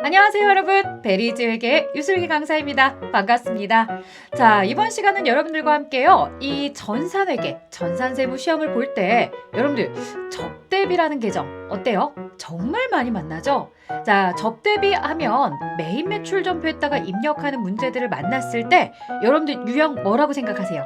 안녕하세요 여러분, 베리즈에게 유슬기 강사입니다. 반갑습니다. 자, 이번 시간은 여러분들과 함께요, 이 전산회계, 전산세무 시험을 볼 때 여러분들 접대비라는 계정 어때요? 정말 많이 만나죠? 자, 접대비 하면 메인 매출 전표에다가 입력하는 문제들을 만났을 때 여러분들 유형 뭐라고 생각하세요?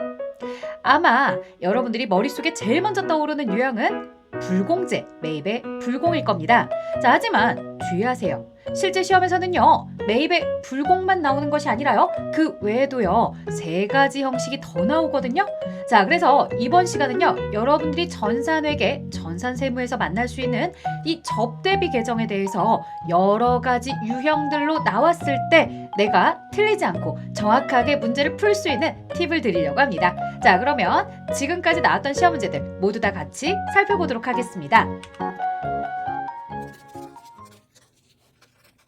아마 여러분들이 머릿속에 제일 먼저 떠오르는 유형은 불공제, 매입의 불공일 겁니다. 자, 하지만 주의하세요. 실제 시험에서는요, 매입의 불공만 나오는 것이 아니라요, 그 외에도요, 3가지 형식이 더 나오거든요. 자, 그래서 이번 시간은요, 여러분들이 전산회계, 전산세무에서 만날 수 있는 이 접대비 계정에 대해서 여러 가지 유형들로 나왔을 때 내가 틀리지 않고 정확하게 문제를 풀 수 있는 팁을 드리려고 합니다. 자, 그러면 지금까지 나왔던 시험 문제들 모두 다 같이 살펴보도록 하겠습니다.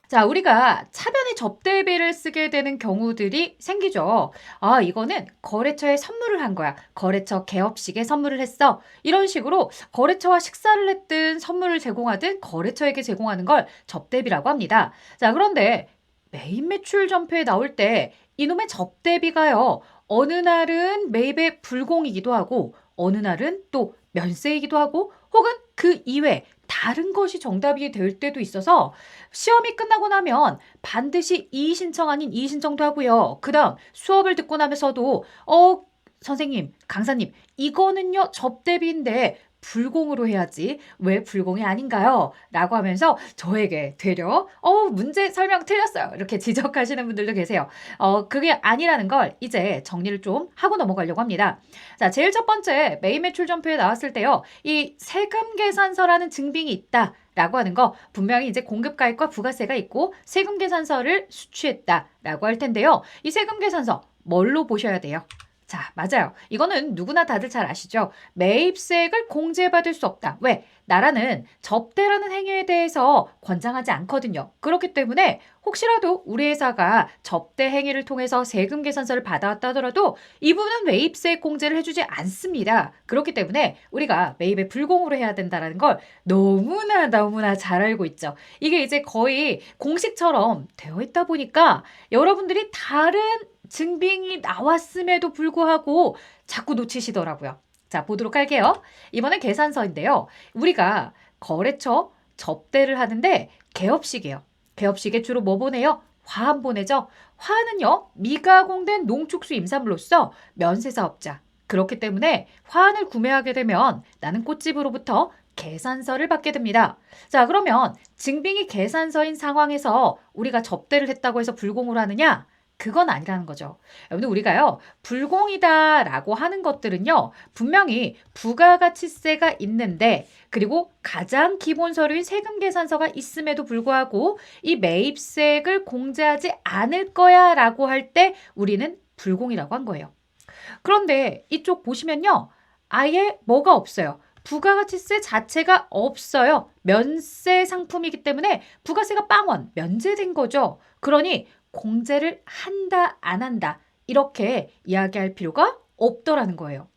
자, 우리가 차변에 접대비를 쓰게 되는 경우들이 생기죠. 아, 이거는 거래처에 선물을 한 거야. 거래처 개업식에 선물을 했어. 이런 식으로 거래처와 식사를 했든 선물을 제공하든 거래처에게 제공하는 걸 접대비라고 합니다. 자, 그런데 메인 매출 전표에 나올 때 이놈의 접대비가요, 어느 날은 매입의 불공이기도 하고 어느 날은 또 면세이기도 하고 혹은 그 이외 다른 것이 정답이 될 때도 있어서 시험이 끝나고 나면 반드시 이의신청 아닌 이의신청도 하고요. 그 다음 수업을 듣고 나면서도 선생님, 강사님, 이거는요 접대비인데 불공으로 해야지 왜 불공이 아닌가요? 라고 하면서 저에게 되려 문제 설명 틀렸어요, 이렇게 지적하시는 분들도 계세요. 그게 아니라는 걸 이제 정리를 좀 하고 넘어가려고 합니다. 자, 제일 첫 번째 메인 매출 전표에 나왔을 때요, 이 세금 계산서라는 증빙이 있다 라고 하는 거, 분명히 이제 공급가액과 부가세가 있고 세금 계산서를 수취했다라고 할 텐데요. 이 세금 계산서 뭘로 보셔야 돼요? 자, 맞아요. 이거는 누구나 다들 잘 아시죠? 매입세액을 공제받을 수 없다. 왜? 나라는 접대라는 행위에 대해서 권장하지 않거든요. 그렇기 때문에 혹시라도 우리 회사가 접대 행위를 통해서 세금 계산서를 받아왔다 하더라도 이 부분은 매입세액 공제를 해주지 않습니다. 그렇기 때문에 우리가 매입에 불공으로 해야 된다는 걸 너무나 잘 알고 있죠. 이게 이제 거의 공식처럼 되어 있다 보니까 여러분들이 다른 증빙이 나왔음에도 불구하고 자꾸 놓치시더라고요. 자, 보도록 할게요. 이번엔 계산서인데요. 우리가 거래처 접대를 하는데 개업식이에요. 개업식에 주로 뭐 보내요? 화환 보내죠. 화환은요, 미가공된 농축수 임산물로서 면세사업자. 그렇기 때문에 화환을 구매하게 되면 나는 꽃집으로부터 계산서를 받게 됩니다. 자, 그러면 증빙이 계산서인 상황에서 우리가 접대를 했다고 해서 불공으로 하느냐? 그건 아니라는 거죠. 여러분들, 우리가요, 불공이다라고 하는 것들은요, 분명히 부가가치세가 있는데, 그리고 가장 기본 서류인 세금 계산서가 있음에도 불구하고 이 매입세액을 공제하지 않을 거야 라고 할 때 우리는 불공이라고 한 거예요. 그런데 이쪽 보시면요, 아예 뭐가 없어요. 부가가치세 자체가 없어요. 면세 상품이기 때문에 부가세가 빵원 면제된 거죠. 그러니 공제를 한다, 안 한다, 이렇게 이야기할 필요가 없더라는 거예요.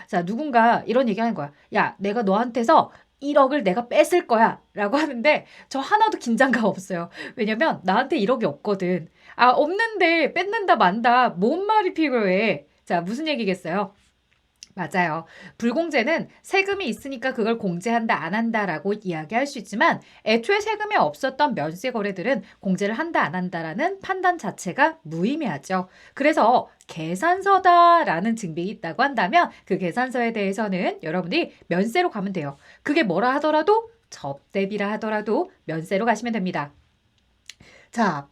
자, 누군가 이런 얘기 하는 거야. 야, 내가 너한테서 1억을 내가 뺏을 거야 라고 하는데 저 하나도 긴장감 없어요. 왜냐면 나한테 1억이 없거든. 아, 없는데 뺏는다 만다, 뭔 말이 필요해. 자, 무슨 얘기겠어요? 맞아요. 불공제는 세금이 있으니까 그걸 공제한다, 안 한다라고 이야기할 수 있지만 애초에 세금이 없었던 면세 거래들은 공제를 한다, 안 한다라는 판단 자체가 무의미하죠. 그래서 계산서다라는 증빙이 있다고 한다면 그 계산서에 대해서는 여러분이 면세로 가면 돼요. 그게 뭐라 하더라도, 접대비라 하더라도 면세로 가시면 됩니다. 자,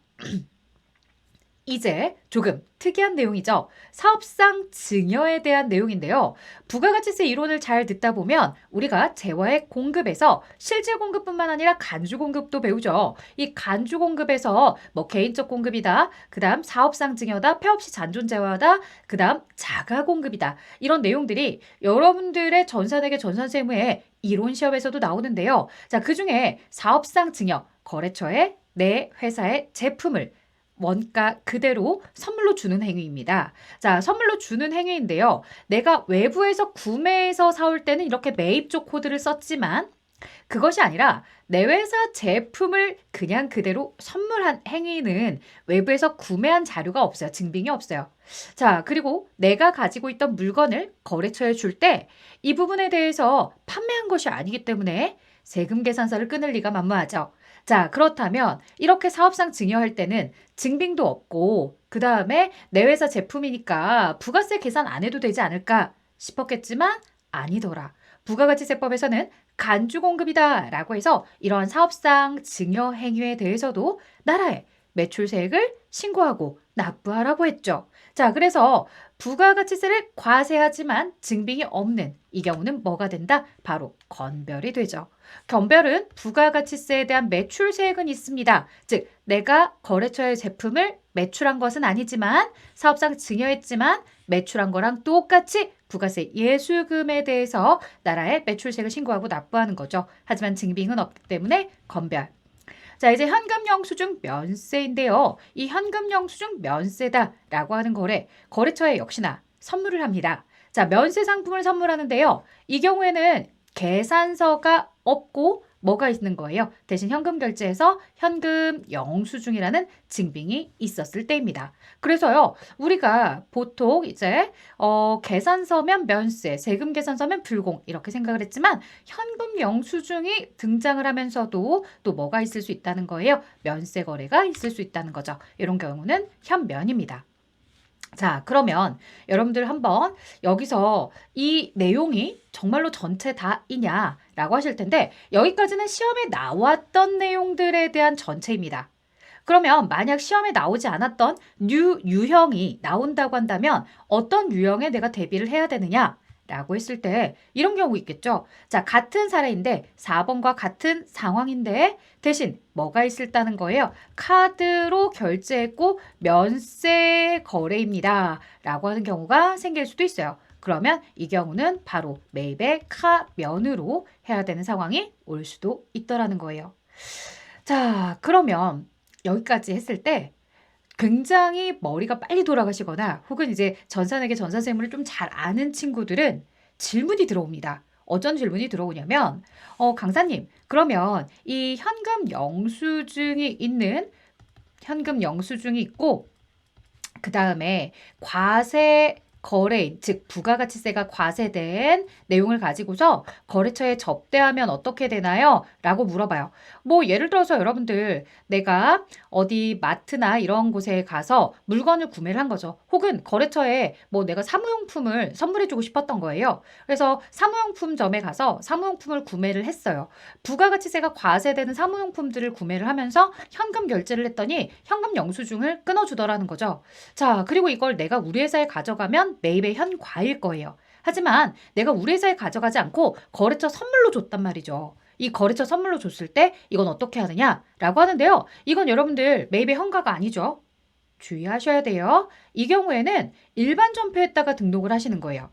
이제 조금 특이한 내용이죠. 사업상 증여에 대한 내용인데요. 부가가치세 이론을 잘 듣다 보면 우리가 재화액 공급에서 실질 공급뿐만 아니라 간주 공급도 배우죠. 이 간주 공급에서 뭐 개인적 공급이다, 그 다음 사업상 증여다, 폐업시 잔존재화다, 그 다음 자가 공급이다, 이런 내용들이 여러분들의 전산회계 전산세무의 이론 시험에서도 나오는데요. 자, 그중에 사업상 증여, 거래처에 내 회사의 제품을 원가 그대로 선물로 주는 행위입니다. 자, 선물로 주는 행위인데요. 내가 외부에서 구매해서 사올 때는 이렇게 매입조 코드를 썼지만 그것이 아니라 내 회사 제품을 그냥 그대로 선물한 행위는 외부에서 구매한 자료가 없어요. 증빙이 없어요. 자, 그리고 내가 가지고 있던 물건을 거래처에 줄 때 이 부분에 대해서 판매한 것이 아니기 때문에 세금 계산서를 끊을 리가 만무하죠. 자, 그렇다면 이렇게 사업상 증여할 때는 증빙도 없고 그다음에 내 회사 제품이니까 부가세 계산 안 해도 되지 않을까 싶었겠지만 아니더라. 부가가치세법에서는 간주공급이다라고 해서 이러한 사업상 증여 행위에 대해서도 나라에 매출세액을 신고하고 납부하라고 했죠. 자, 그래서 부가가치세를 과세하지만 증빙이 없는 이 경우는 뭐가 된다? 바로 건별이 되죠. 건별은 부가가치세에 대한 매출세액은 있습니다. 즉, 내가 거래처의 제품을 매출한 것은 아니지만 사업상 증여했지만 매출한 거랑 똑같이 부가세 예수금에 대해서 나라에 매출세액을 신고하고 납부하는 거죠. 하지만 증빙은 없기 때문에 건별. 자, 이제 현금 영수증 면세인데요. 이 현금 영수증 면세다라고 하는 거래처에 역시나 선물을 합니다. 자, 면세 상품을 선물하는데요. 이 경우에는 계산서가 없고 뭐가 있는 거예요? 대신 현금 결제해서 현금 영수증이라는 증빙이 있었을 때입니다. 그래서요, 우리가 보통 이제 계산서면 면세, 세금 계산서면 불공 이렇게 생각을 했지만 현금 영수증이 등장을 하면서도 또 뭐가 있을 수 있다는 거예요? 면세 거래가 있을 수 있다는 거죠. 이런 경우는 현면입니다. 자, 그러면 여러분들 한번 여기서 이 내용이 정말로 전체 다이냐라고 하실 텐데 여기까지는 시험에 나왔던 내용들에 대한 전체입니다. 그러면 만약 시험에 나오지 않았던 유형이 나온다고 한다면 어떤 유형에 내가 대비를 해야 되느냐? 라고 했을 때 이런 경우 있겠죠. 자, 같은 사례인데 4번과 같은 상황인데 대신 뭐가 있을다는 거예요? 카드로 결제했고 면세 거래입니다. 라고 하는 경우가 생길 수도 있어요. 그러면 이 경우는 바로 매입의 카면으로 해야 되는 상황이 올 수도 있더라는 거예요. 자, 그러면 여기까지 했을 때 굉장히 머리가 빨리 돌아가시거나 혹은 이제 전산에게 전산세무를 좀 잘 아는 친구들은 질문이 들어옵니다. 어떤 질문이 들어오냐면 강사님, 그러면 이 현금 영수증이 있고 그다음에 과세 거래인, 즉 부가가치세가 과세된 내용을 가지고서 거래처에 접대하면 어떻게 되나요? 라고 물어봐요. 뭐 예를 들어서 여러분들 내가 어디 마트나 이런 곳에 가서 물건을 구매를 한 거죠. 혹은 거래처에 뭐 내가 사무용품을 선물해주고 싶었던 거예요. 그래서 사무용품점에 가서 사무용품을 구매를 했어요. 부가가치세가 과세되는 사무용품들을 구매를 하면서 현금 결제를 했더니 현금 영수증을 끊어주더라는 거죠. 자, 그리고 이걸 내가 우리 회사에 가져가면 매입의 현과일 거예요. 하지만 내가 우리 회사에 가져가지 않고 거래처 선물로 줬단 말이죠. 이 거래처 선물로 줬을 때 이건 어떻게 하느냐라고 하는데요. 이건 여러분들 매입의 현가가 아니죠. 주의하셔야 돼요. 이 경우에는 일반 전표에다가 등록을 하시는 거예요.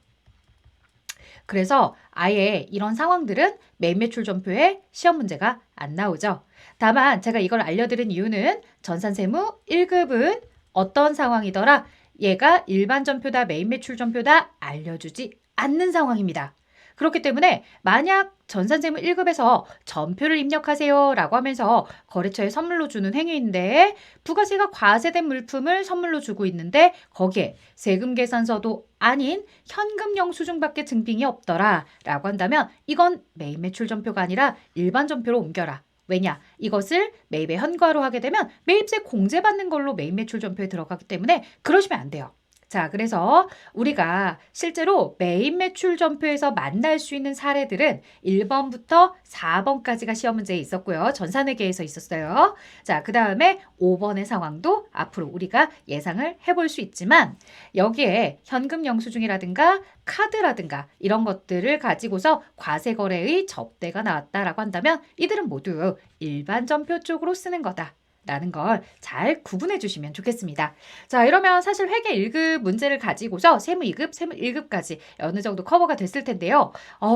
그래서 아예 이런 상황들은 매입 매출 전표에 시험 문제가 안 나오죠. 다만 제가 이걸 알려드린 이유는 전산세무 1급은 어떤 상황이더라? 얘가 일반 전표다, 매입 매출 전표다 알려주지 않는 상황입니다. 그렇기 때문에 만약 전산세무 1급에서 전표를 입력하세요 라고 하면서 거래처에 선물로 주는 행위인데 부가세가 과세된 물품을 선물로 주고 있는데 거기에 세금 계산서도 아닌 현금 영수증밖에 증빙이 없더라 라고 한다면 이건 매입 매출 전표가 아니라 일반 전표로 옮겨라. 왜냐? 이것을 매입의 현과로 하게 되면 매입세 공제받는 걸로 매입 매출 전표에 들어가기 때문에 그러시면 안 돼요. 자, 그래서 우리가 실제로 매입 매출 전표에서 만날 수 있는 사례들은 1번부터 4번까지가 시험 문제에 있었고요. 전산회계에서 있었어요. 자, 그 다음에 5번의 상황도 앞으로 우리가 예상을 해볼 수 있지만 여기에 현금 영수증이라든가 카드라든가 이런 것들을 가지고서 과세거래의 접대가 나왔다라고 한다면 이들은 모두 일반 전표 쪽으로 쓰는 거다. 라는 걸 잘 구분해 주시면 좋겠습니다. 자, 이러면 사실 회계 1급 문제를 가지고서 세무 2급, 세무 1급까지 어느 정도 커버가 됐을 텐데요.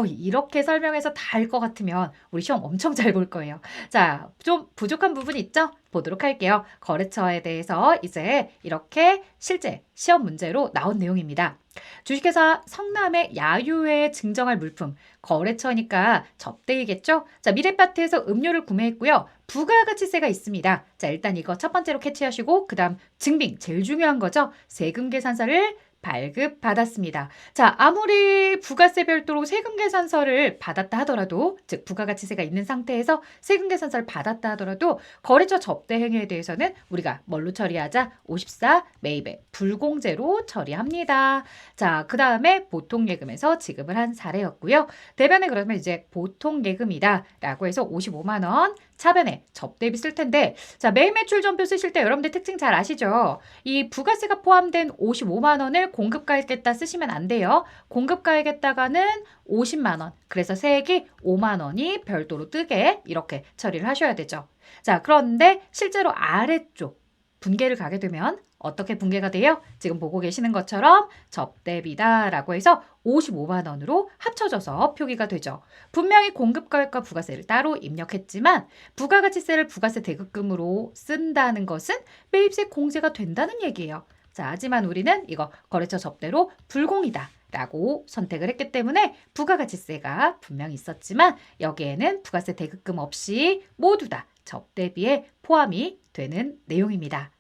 이렇게 설명해서 다 알 것 같으면 우리 시험 엄청 잘 볼 거예요. 자, 좀 부족한 부분이 있죠? 보도록 할게요. 거래처에 대해서 이제 이렇게 실제 시험 문제로 나온 내용입니다. 주식회사 성남의 야유회에 증정할 물품, 거래처니까 접대이겠죠? 자, 미래마트에서 음료를 구매했고요. 부가가치세가 있습니다. 자, 일단 이거 첫 번째로 캐치하시고 그 다음 증빙, 제일 중요한 거죠. 세금 계산서를 발급받았습니다. 자, 아무리 부가세 별도로 세금 계산서를 받았다 하더라도, 즉 부가가치세가 있는 상태에서 세금 계산서를 받았다 하더라도 거래처 접대 행위에 대해서는 우리가 뭘로 처리하자? 54 매입의 불공제로 처리합니다. 자, 그 다음에 보통예금에서 지급을 한 사례였고요. 대변에 그러면 이제 보통예금이다 라고 해서 55만 원 차변에 접대비 쓸 텐데, 자, 매입 매출 전표 쓰실 때 여러분들 특징 잘 아시죠? 이 부가세가 포함된 55만 원을 공급가액에다 쓰시면 안 돼요. 공급가액에다가는 50만 원, 그래서 세액이 5만 원이 별도로 뜨게 이렇게 처리를 하셔야 되죠. 자, 그런데 실제로 아래쪽 분계를 가게 되면 어떻게 분계가 돼요? 지금 보고 계시는 것처럼 접대비다라고 해서 55만 원으로 합쳐져서 표기가 되죠. 분명히 공급가액과 부가세를 따로 입력했지만 부가가치세를 부가세 대급금으로 쓴다는 것은 매입세 공제가 된다는 얘기예요. 자, 하지만 우리는 이거 거래처 접대로 불공이다 라고 선택을 했기 때문에 부가가치세가 분명히 있었지만 여기에는 부가세 대급금 없이 모두 다 접대비에 포함이 되는 내용입니다.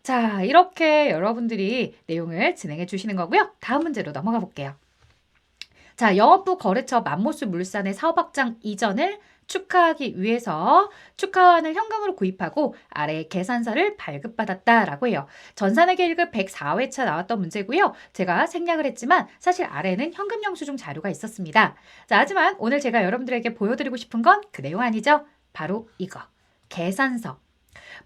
자, 이렇게 여러분들이 내용을 진행해 주시는 거고요. 다음 문제로 넘어가 볼게요. 자, 영업부 거래처 맘모스 물산의 사업 확장 이전을 축하하기 위해서 축하환을 현금으로 구입하고 아래 계산서를 발급받았다라고 해요. 전산회계 1급 104회차 나왔던 문제고요. 제가 생략을 했지만 사실 아래는 현금 영수증 자료가 있었습니다. 자, 하지만 오늘 제가 여러분들에게 보여드리고 싶은 건 그 내용 아니죠? 바로 이거, 계산서.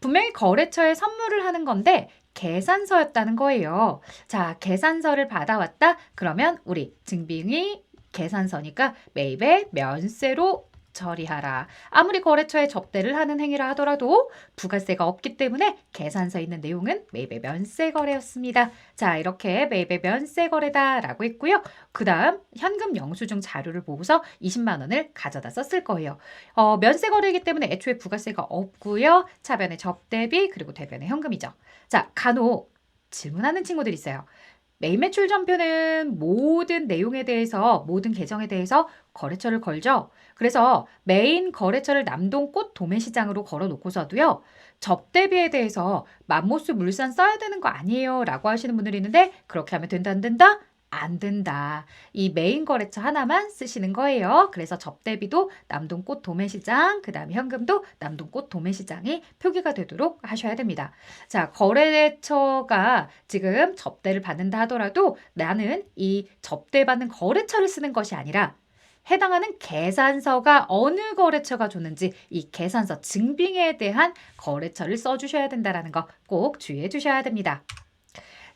분명히 거래처에 선물을 하는 건데 계산서였다는 거예요. 자, 계산서를 받아왔다? 그러면 우리 증빙이 계산서니까 매입의 면세로 처리하라. 아무리 거래처에 접대를 하는 행위라 하더라도 부가세가 없기 때문에 계산서에 있는 내용은 매입의 면세 거래였습니다. 자, 이렇게 매입의 면세 거래다라고 했고요. 그 다음 현금 영수증 자료를 보고서 20만 원을 가져다 썼을 거예요. 면세 거래이기 때문에 애초에 부가세가 없고요. 차변의 접대비 그리고 대변의 현금이죠. 자, 간혹 질문하는 친구들이 있어요. 매입 매출 전표는 모든 내용에 대해서, 모든 계정에 대해서 거래처를 걸죠. 그래서 메인 거래처를 남동꽃 도매시장으로 걸어놓고서도요. 접대비에 대해서 맘모스 물산 써야 되는 거 아니에요 라고 하시는 분들이 있는데 그렇게 하면 된다 안 된다? 안 된다. 이 메인 거래처 하나만 쓰시는 거예요. 그래서 접대비도 남동꽃 도매시장, 그 다음에 현금도 남동꽃 도매시장이 표기가 되도록 하셔야 됩니다. 자, 거래처가 지금 접대를 받는다 하더라도 나는 이 접대받는 거래처를 쓰는 것이 아니라 해당하는 계산서가 어느 거래처가 줬는지 이 계산서 증빙에 대한 거래처를 써주셔야 된다는 거 꼭 주의해 주셔야 됩니다.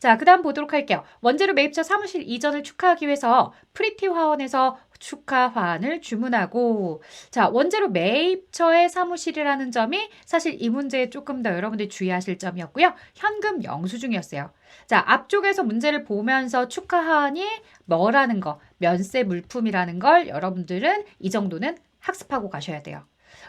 자, 그 다음 보도록 할게요. 원재료 매입처 사무실 이전을 축하하기 위해서 프리티 화원에서 축하 화환을 주문하고, 자, 원재료 매입처의 사무실이라는 점이 사실 이 문제에 조금 더 여러분들이 주의하실 점이었고요. 현금 영수증이었어요. 자, 앞쪽에서 문제를 보면서 축하 화환이 뭐라는 거, 면세 물품이라는 걸 여러분들은 이 정도는 학습하고 가셔야 돼요.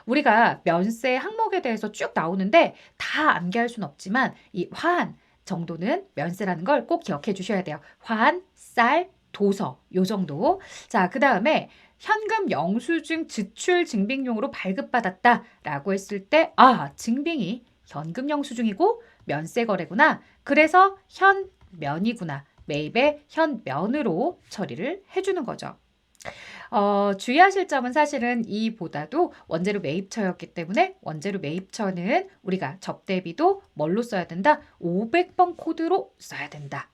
우리가 면세 항목에 대해서 쭉 나오는데 다 암기할 수는 없지만 이 화환 정도는 면세라는 걸 꼭 기억해 주셔야 돼요. 화환, 쌀, 도서 요 정도. 자, 그 다음에 현금 영수증 지출 증빙용으로 발급받았다라고 했을 때 증빙이 현금 영수증이고 면세 거래구나. 그래서 현면이구나. 매입의 현면으로 처리를 해주는 거죠. 주의하실 점은 사실은 이보다도 원재료 매입처였기 때문에 원재료 매입처는 우리가 접대비도 뭘로 써야 된다? 500번 코드로 써야 된다.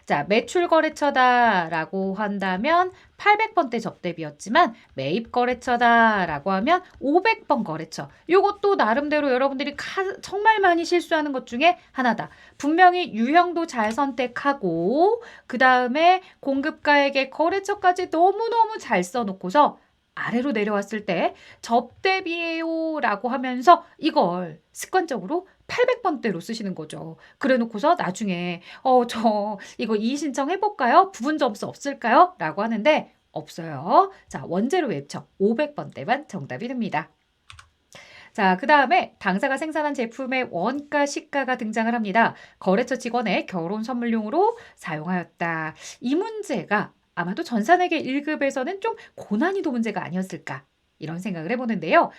자, 매출 거래처다라고 한다면 800번대 접대비였지만 매입 거래처다라고 하면 500번 거래처. 이것도 나름대로 여러분들이 정말 많이 실수하는 것 중에 하나다. 분명히 유형도 잘 선택하고 그 다음에 공급가액의 거래처까지 너무너무 잘 써놓고서 아래로 내려왔을 때 접대비예요 라고 하면서 이걸 습관적으로 800번대로 쓰시는 거죠. 그래 놓고서 나중에 저 이거 이의 신청 해볼까요? 부분 점수 없을까요? 라고 하는데 없어요. 자, 원재료 매입처 500번대만 정답이 됩니다. 자, 그다음에 당사가 생산한 제품의 원가, 시가가 등장을 합니다. 거래처 직원의 결혼 선물용으로 사용하였다. 이 문제가 아마도 전산회계 1급에서는 좀 고난이도 문제가 아니었을까? 이런 생각을 해보는데요.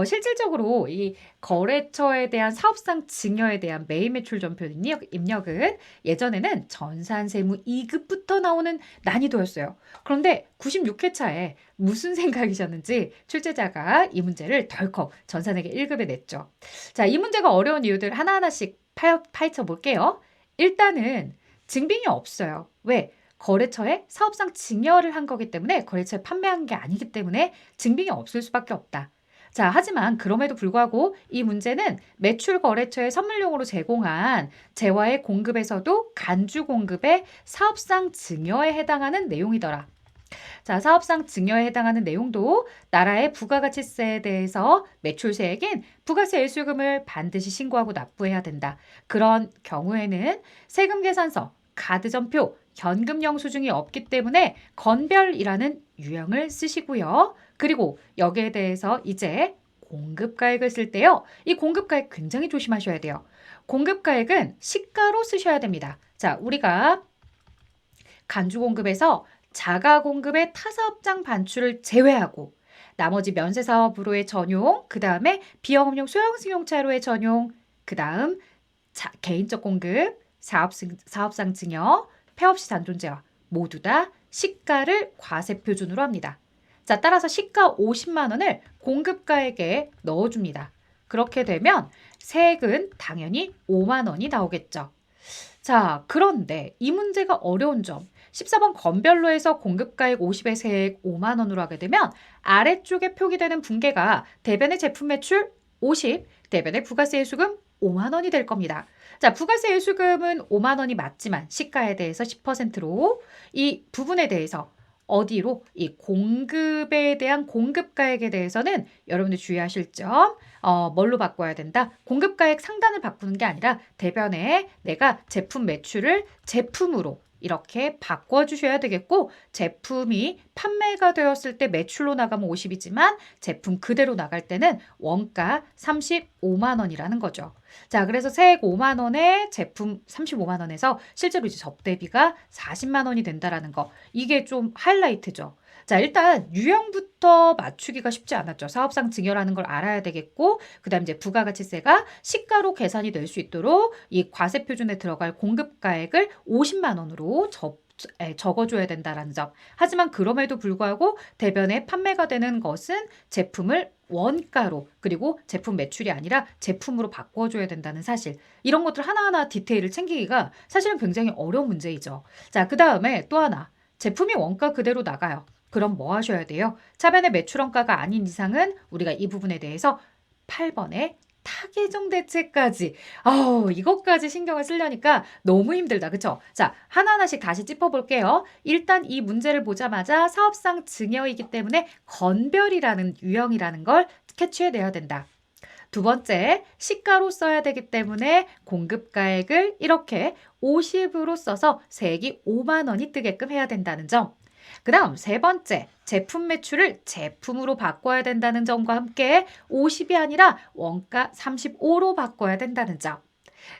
실질적으로 이 거래처에 대한 사업상 증여에 대한 매입 매출 전표 입력은 예전에는 전산세무 2급부터 나오는 난이도였어요. 그런데 96회차에 무슨 생각이셨는지 출제자가 이 문제를 덜컥 전산회계 1급에 냈죠. 자, 이 문제가 어려운 이유들 하나하나씩 파헤쳐 볼게요. 일단은 증빙이 없어요. 왜? 거래처에 사업상 증여를 한 거기 때문에 거래처에 판매한 게 아니기 때문에 증빙이 없을 수밖에 없다. 자, 하지만 그럼에도 불구하고 이 문제는 매출 거래처에 선물용으로 제공한 재화의 공급에서도 간주 공급의 사업상 증여에 해당하는 내용이더라. 자, 사업상 증여에 해당하는 내용도 나라의 부가가치세에 대해서 매출세액인 부가세 일수금을 반드시 신고하고 납부해야 된다. 그런 경우에는 세금 계산서, 카드 전표, 현금 영수증이 없기 때문에 건별이라는 유형을 쓰시고요. 그리고 여기에 대해서 이제 공급가액을 쓸 때요. 이 공급가액 굉장히 조심하셔야 돼요. 공급가액은 시가로 쓰셔야 됩니다. 자, 우리가 간주 공급에서 자가 공급의 타사업장 반출을 제외하고 나머지 면세사업으로의 전용, 그 다음에 비영업용 소형승용차로의 전용, 그 다음 개인적 공급, 사업상 증여, 폐업시 잔존재화 모두 다 시가를 과세 표준으로 합니다. 자, 따라서 시가 50만 원을 공급가액에 넣어줍니다. 그렇게 되면 세액은 당연히 5만 원이 나오겠죠. 자, 그런데 이 문제가 어려운 점 14번 건별로에서 공급가액 50의 세액 5만 원으로 하게 되면 아래쪽에 표기되는 분계가 대변의 제품 매출 50, 대변의 부가세 일수금 5만 원이 될 겁니다. 자, 부가세 일수금은 5만 원이 맞지만 시가에 대해서 10%로 이 부분에 대해서 어디로 이 공급에 대한 공급가액에 대해서는 여러분들 주의하실 점 뭘로 바꿔야 된다? 공급가액 상단을 바꾸는 게 아니라 대변에 내가 제품 매출을 제품으로 이렇게 바꿔주셔야 되겠고 제품이 판매가 되었을 때 매출로 나가면 50이지만 제품 그대로 나갈 때는 원가 35만 원이라는 거죠. 자, 그래서 세액 5만 원에 제품 35만 원에서 실제로 이제 접대비가 40만 원이 된다라는 거. 이게 좀 하이라이트죠. 자, 일단 유형부터 맞추기가 쉽지 않았죠. 사업상 증여라는 걸 알아야 되겠고 그다음 이제 부가가치세가 시가로 계산이 될 수 있도록 이 과세 표준에 들어갈 공급가액을 50만 원으로 적어줘야 된다라는 점. 하지만 그럼에도 불구하고 대변에 판매가 되는 것은 제품을 원가로 그리고 제품 매출이 아니라 제품으로 바꿔줘야 된다는 사실. 이런 것들 하나하나 디테일을 챙기기가 사실은 굉장히 어려운 문제이죠. 자, 그 다음에 또 하나. 제품이 원가 그대로 나가요. 그럼 뭐 하셔야 돼요? 차변의 매출원가가 아닌 이상은 우리가 이 부분에 대해서 8번에 타개정 대책까지 이것까지 신경을 쓰려니까 너무 힘들다. 그쵸? 자, 하나하나씩 다시 짚어볼게요. 일단 이 문제를 보자마자 사업상 증여이기 때문에 건별이라는 유형이라는 걸 캐치해내야 된다. 두 번째, 시가로 써야 되기 때문에 공급가액을 이렇게 50으로 써서 세액이 5만 원이 뜨게끔 해야 된다는 점. 그 다음 세 번째, 제품 매출을 제품으로 바꿔야 된다는 점과 함께 50이 아니라 원가 35로 바꿔야 된다는 점.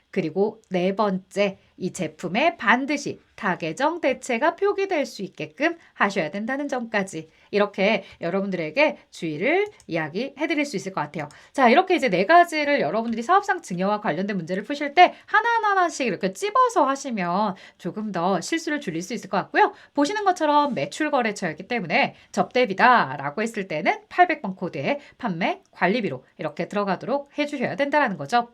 그리고 네 번째, 이 제품에 반드시 타개정 대체가 표기될 수 있게끔 하셔야 된다는 점까지 이렇게 여러분들에게 주의를 이야기해 드릴 수 있을 것 같아요. 자, 이렇게 이제 네 가지를 여러분들이 사업상 증여와 관련된 문제를 푸실 때 하나하나씩 이렇게 찝어서 하시면 조금 더 실수를 줄일 수 있을 것 같고요. 보시는 것처럼 매출 거래처였기 때문에 접대비다라고 했을 때는 800번 코드에 판매 관리비로 이렇게 들어가도록 해주셔야 된다는 거죠.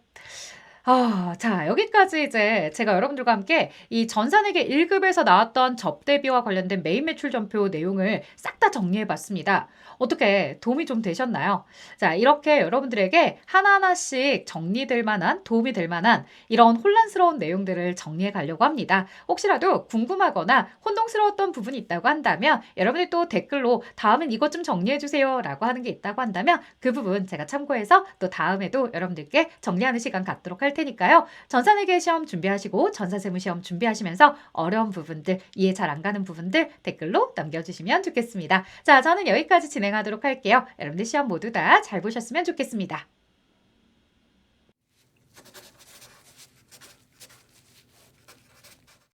자, 여기까지 이제 제가 여러분들과 함께 이 전산회계 1급에서 나왔던 접대비와 관련된 메인 매출 전표 내용을 싹 다 정리해 봤습니다. 어떻게 도움이 좀 되셨나요? 자, 이렇게 여러분들에게 하나하나씩 정리될 만한, 도움이 될 만한 이런 혼란스러운 내용들을 정리해 가려고 합니다. 혹시라도 궁금하거나 혼동스러웠던 부분이 있다고 한다면 여러분들 또 댓글로 다음엔 이것 좀 정리해 주세요 라고 하는 게 있다고 한다면 그 부분 제가 참고해서 또 다음에도 여러분들께 정리하는 시간 갖도록 할 테니까요. 전산회계 시험 준비하시고 전산세무 시험 준비하시면서 어려운 부분들, 이해 잘 안 가는 부분들 댓글로 남겨주시면 좋겠습니다. 자, 저는 여기까지 진행하도록 할게요. 여러분들 시험 모두 다 잘 보셨으면 좋겠습니다.